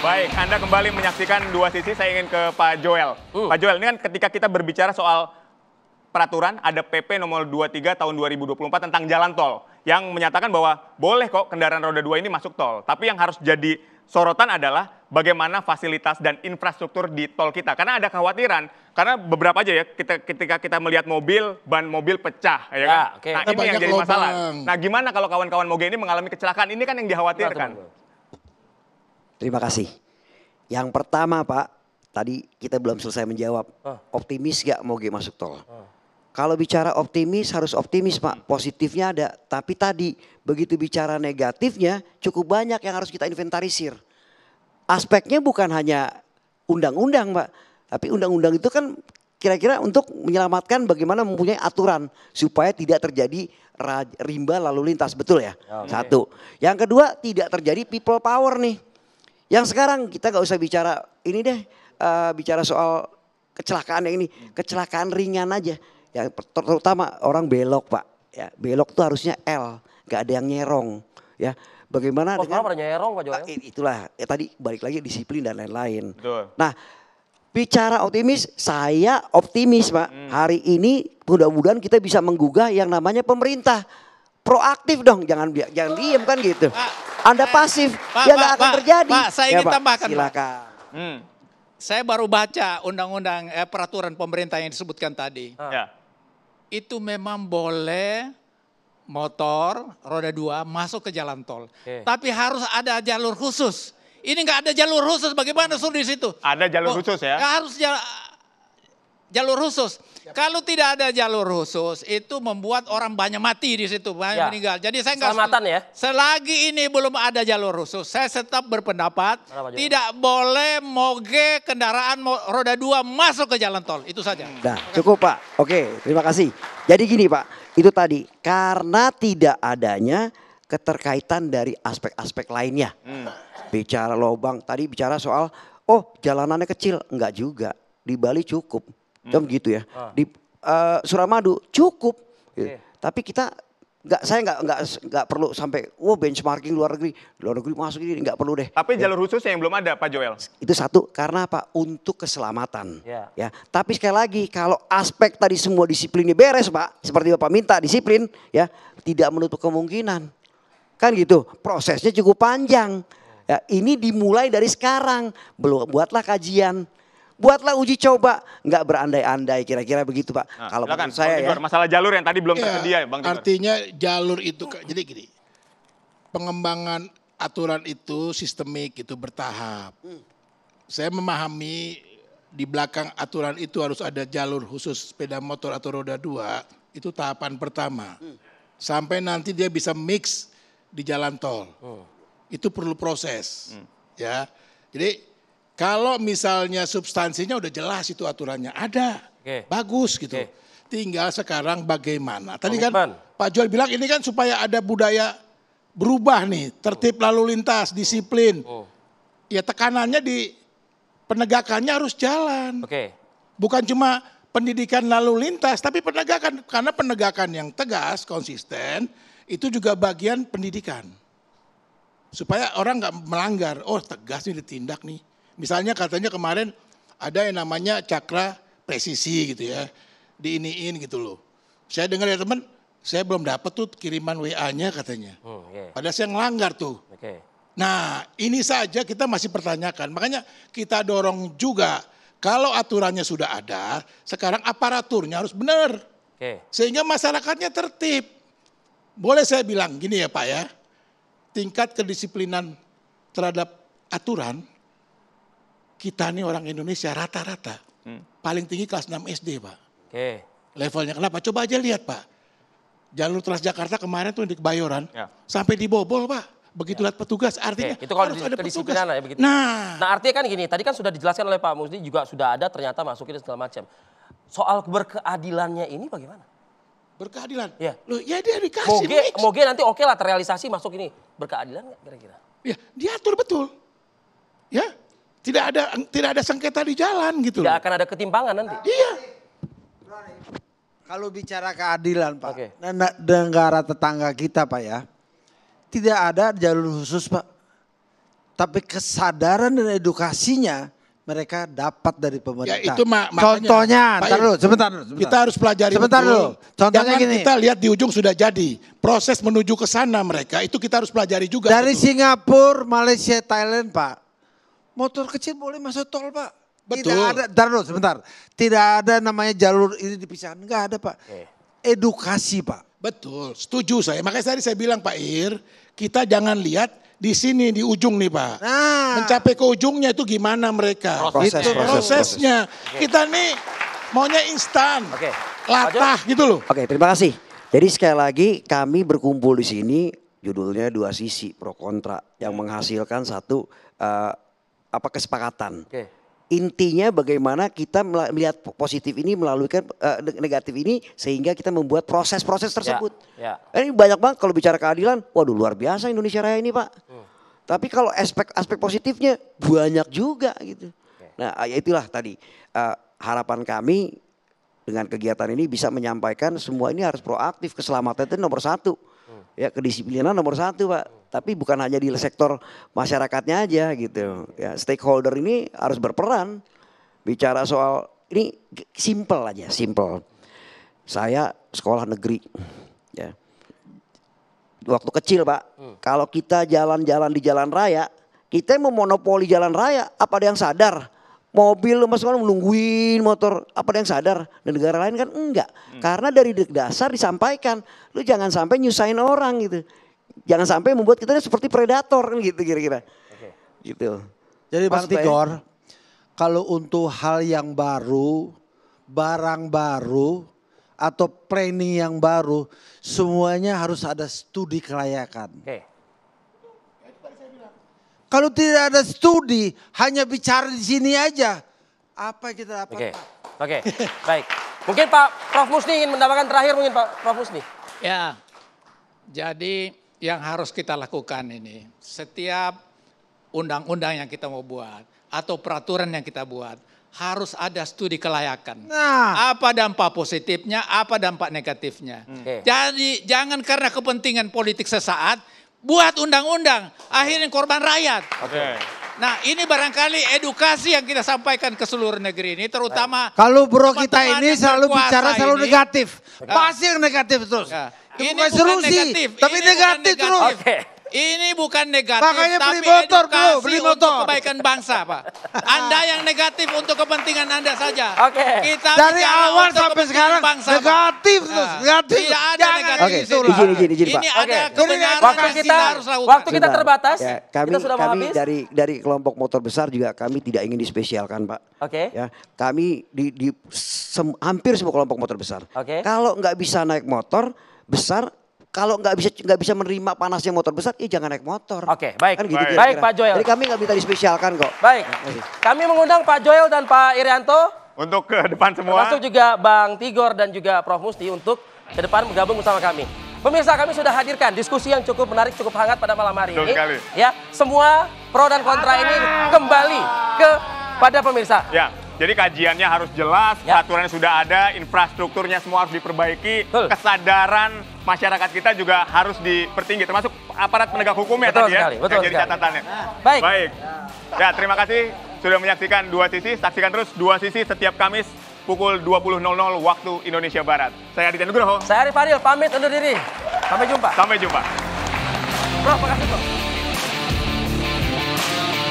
Baik, Anda kembali menyaksikan dua sisi. Saya ingin ke Pak Joel. Pak Joel, ini kan ketika kita berbicara soal peraturan, ada PP nomor 23 tahun 2024 tentang jalan tol yang menyatakan bahwa boleh kok kendaraan roda 2 ini masuk tol. Tapi yang harus jadi sorotan adalah bagaimana fasilitas dan infrastruktur di tol kita. Karena ada kekhawatiran, karena beberapa aja ya ketika kita melihat mobil, ban mobil pecah. Ya kan? Okay. Nah ini yang jadi masalah. Nah gimana kalau kawan-kawan Moge ini mengalami kecelakaan? Ini kan yang dikhawatirkan. Terima kasih. Yang pertama Pak, tadi kita belum selesai menjawab. Optimis gak Moge masuk tol? Kalau bicara optimis harus optimis Pak, positifnya ada. Tapi tadi begitu bicara negatifnya cukup banyak yang harus kita inventarisir. Aspeknya bukan hanya undang-undang Pak. Tapi undang-undang itu kan kira-kira untuk menyelamatkan bagaimana mempunyai aturan. Supaya tidak terjadi rimba lalu lintas, betul ya? Satu. Yang kedua tidak terjadi people power nih. Yang sekarang kita gak usah bicara ini deh, bicara soal kecelakaan yang ini. Kecelakaan ringan aja. Ya, terutama orang belok Pak, ya belok tuh harusnya L, nggak ada yang nyerong, ya. Bagaimana dengan pada nyerong Pak Joel? Itulah ya, tadi balik lagi disiplin dan lain-lain. Nah, bicara optimis, saya optimis Pak. Hari ini mudah-mudahan kita bisa menggugah yang namanya pemerintah. Proaktif dong, jangan diem kan gitu. Anda pasif, ya nggak akan terjadi. Pak, saya ingin tambahkan. Silakan. Saya baru baca undang-undang peraturan pemerintah yang disebutkan tadi. Ya. Itu memang boleh motor roda 2 masuk ke jalan tol. Tapi harus ada jalur khusus. Ini nggak ada jalur khusus, bagaimana suruh di situ? Ada jalur khusus ya? Harus jalur khusus. Kalau tidak ada jalur khusus itu membuat orang banyak mati di situ, banyak meninggal. Jadi saya nggak Selamatan ya? Selagi ini belum ada jalur khusus, saya tetap berpendapat tidak boleh moge kendaraan roda 2 masuk ke jalan tol. Itu saja. Nah, cukup Pak. Oke, terima kasih. Jadi gini Pak, itu tadi karena tidak adanya keterkaitan dari aspek-aspek lainnya. Bicara lobang, tadi bicara soal jalanannya kecil, enggak juga. Di Bali cukup. Jam gitu ya. Di Suramadu cukup. Tapi kita saya nggak perlu sampai benchmarking luar negeri masuk ini nggak perlu deh. Tapi jalur khususnya yang belum ada Pak Joel. Itu satu karena apa? Untuk keselamatan. Ya. Tapi sekali lagi kalau aspek tadi semua disiplinnya beres Pak, seperti Bapak minta disiplin ya, tidak menutup kemungkinan. Kan gitu. Prosesnya cukup panjang. Ya, ini dimulai dari sekarang. Buatlah kajian. Buatlah uji coba, nggak berandai-andai kira-kira begitu Pak. Nah, kalau menurut saya ya. Masalah jalur yang tadi belum tersedia ya Bang Tigor. Artinya jalur itu, jadi gini, pengembangan aturan itu sistemik, itu bertahap. Saya memahami di belakang aturan itu harus ada jalur khusus sepeda motor atau roda 2, itu tahapan pertama. Sampai nanti dia bisa mix di jalan tol. Itu perlu proses. Ya, jadi kalau misalnya substansinya udah jelas itu aturannya ada, bagus gitu. Tinggal sekarang bagaimana. Tadi kan Pak Joel bilang ini kan supaya ada budaya berubah nih, tertib lalu lintas, disiplin. Ya tekanannya di penegakannya harus jalan. Bukan cuma pendidikan lalu lintas, tapi penegakan. Karena penegakan yang tegas, konsisten, itu juga bagian pendidikan. Supaya orang nggak melanggar, tegas nih ditindak nih. Misalnya katanya kemarin ada yang namanya cakra presisi gitu ya. Diiniin gitu loh. Saya dengar ya teman, saya belum dapat tuh kiriman WA-nya katanya. Padahal saya ngelanggar tuh. Nah ini saja kita masih pertanyakan. Makanya kita dorong juga kalau aturannya sudah ada, sekarang aparaturnya harus benar. Sehingga masyarakatnya tertib. Boleh saya bilang gini ya Pak ya, tingkat kedisiplinan terhadap aturan, kita nih orang Indonesia rata-rata paling tinggi kelas 6 SD Pak. Levelnya kenapa? Coba aja lihat Pak. Jalur Transjakarta kemarin tuh di Kebayoran sampai dibobol Pak. Begitu lihat petugas artinya itu kalau harus ada kedisiplinan ya begitu. Nah artinya kan gini, tadi kan sudah dijelaskan oleh Pak Musdi juga sudah ada ternyata masukin segala macam. Soal berkeadilannya ini bagaimana? Berkeadilan? Ya. Loh ya dia dikasih Moge nanti oke lah terrealisasi masuk ini. Berkeadilan nggak kira-kira? Ya diatur betul. Ya. Tidak ada sengketa di jalan gitu. Tidak akan ada ketimpangan nanti. Iya. Kalau bicara keadilan Pak, negara tetangga kita Pak ya, tidak ada jalur khusus Pak. Tapi kesadaran dan edukasinya mereka dapat dari pemerintah. Ya, itu makanya, contohnya, Pak ntar Ir, dulu, sebentar dulu. kita harus pelajari sebentar betul. dulu. Contohnya Jangan gini. kita lihat di ujung sudah jadi. Proses menuju ke sana mereka, itu kita harus pelajari juga. Dari betul. Singapura, Malaysia, Thailand, Pak. Motor kecil boleh masuk tol, Pak. Betul. Tidak ada, ntar dulu sebentar. Tidak ada namanya jalur ini dipisahkan. Enggak ada, Pak. Edukasi, Pak. Betul, setuju saya. Makanya tadi saya bilang Pak Ir, kita jangan lihat di sini di ujung nih Pak. Nah. Mencapai ke ujungnya itu gimana mereka. Prosesnya. Kita nih maunya instan. Oke. Latah gitu loh. Oke, terima kasih. Jadi sekali lagi kami berkumpul di sini judulnya dua sisi pro kontra yang menghasilkan satu kesepakatan. Oke. Intinya bagaimana kita melihat positif ini melalui negatif ini sehingga kita membuat proses-proses tersebut. Ya. Ini banyak banget kalau bicara keadilan, waduh luar biasa Indonesia Raya ini Pak. Tapi kalau aspek positifnya banyak juga gitu. Nah itulah tadi harapan kami dengan kegiatan ini bisa menyampaikan semua ini harus proaktif, keselamatan itu nomor satu. Ya kedisiplinan nomor satu Pak. Tapi bukan hanya di sektor masyarakatnya aja gitu. Ya stakeholder ini harus berperan. Bicara soal ini simple aja, simple. Saya sekolah negeri. Ya. Waktu kecil Pak, kalau kita jalan-jalan di jalan raya, kita memonopoli jalan raya, apa ada yang sadar? Mobil mas kan menungguin motor, apa ada yang sadar? Dan negara lain kan enggak. Karena dari dasar disampaikan, lu jangan sampai nyusahin orang gitu. Jangan sampai membuat kita seperti predator kan gitu kira-kira. Gitu. Jadi Bang Maksudnya, Tigor, kalau untuk hal yang baru, barang baru, atau planning yang baru, semuanya harus ada studi kelayakan. Oke. Kalau tidak ada studi, hanya bicara di sini aja, apa yang kita dapat? Oke. Baik. Mungkin Pak Prof Musni ingin mendapatkan terakhir mungkin Pak Prof Musni. Ya, jadi yang harus kita lakukan ini, setiap undang-undang yang kita mau buat atau peraturan yang kita buat harus ada studi kelayakan. Nah. Apa dampak positifnya, apa dampak negatifnya. Jadi jangan karena kepentingan politik sesaat buat undang-undang, akhirnya korban rakyat. Nah ini barangkali edukasi yang kita sampaikan ke seluruh negeri ini, terutama kalau bro kita teman-teman ini yang selalu berkuasa bicara selalu ini. negatif, pasti yang negatif terus. Ya. Itu Ini bukan bukan solusi, negatif, tapi ini bukan negatif terus. Oke. Ini bukan negatif, Makanya beli tapi motor, bro, edukasi beli untuk motor. kebaikan bangsa, Pak. Anda yang negatif untuk kepentingan Anda saja. Oke. Kita Dari bicara awal untuk sampai kepentingan sekarang bangsa, Pak. negatif terus, Nah, negatif. Tidak ada Jangan negatif Oke, di sini. izin, Pak. Ini Oke. ada Jadi kebenaran Waktu yang kita harus lakukan. waktu kita Sebentar. terbatas. Ya, Kita sudah mau kami habis. dari kelompok motor besar juga kami tidak ingin dispesialkan Pak. Oke. Ya, kami hampir semua kelompok motor besar. Oke. Kalau nggak bisa naik motor besar, kalau nggak bisa menerima panasnya motor besar, jangan naik motor. Oke, baik. Kan gitu Baik. kira-kira. Baik, Pak Joel. Jadi kami nggak minta dispesialkan kok. Baik. Kami mengundang Pak Joel dan Pak Irianto, Untuk ke depan semua. termasuk juga Bang Tigor dan juga Prof Musni untuk ke depan bergabung bersama kami. Pemirsa, kami sudah hadirkan diskusi yang cukup menarik, cukup hangat pada malam hari Betul ini. sekali. Ya, semua pro dan kontra ini kembali kepada pemirsa. Ya, jadi kajiannya harus jelas, Ya. peraturannya sudah ada, infrastrukturnya semua harus diperbaiki, Betul. kesadaran masyarakat kita juga harus dipertinggi, termasuk aparat penegak hukumnya Betul tadi sekali, ya, betul yang jadi sekali. catatannya. Baik. Baik. Ya, terima kasih sudah menyaksikan Dua Sisi. Saksikan terus Dua Sisi setiap Kamis pukul 20.00 waktu Indonesia Barat. Saya Aditya Nugroho. Saya Arif Fadil, pamit undur diri. Sampai jumpa. Sampai jumpa. Prof, makasih Prof.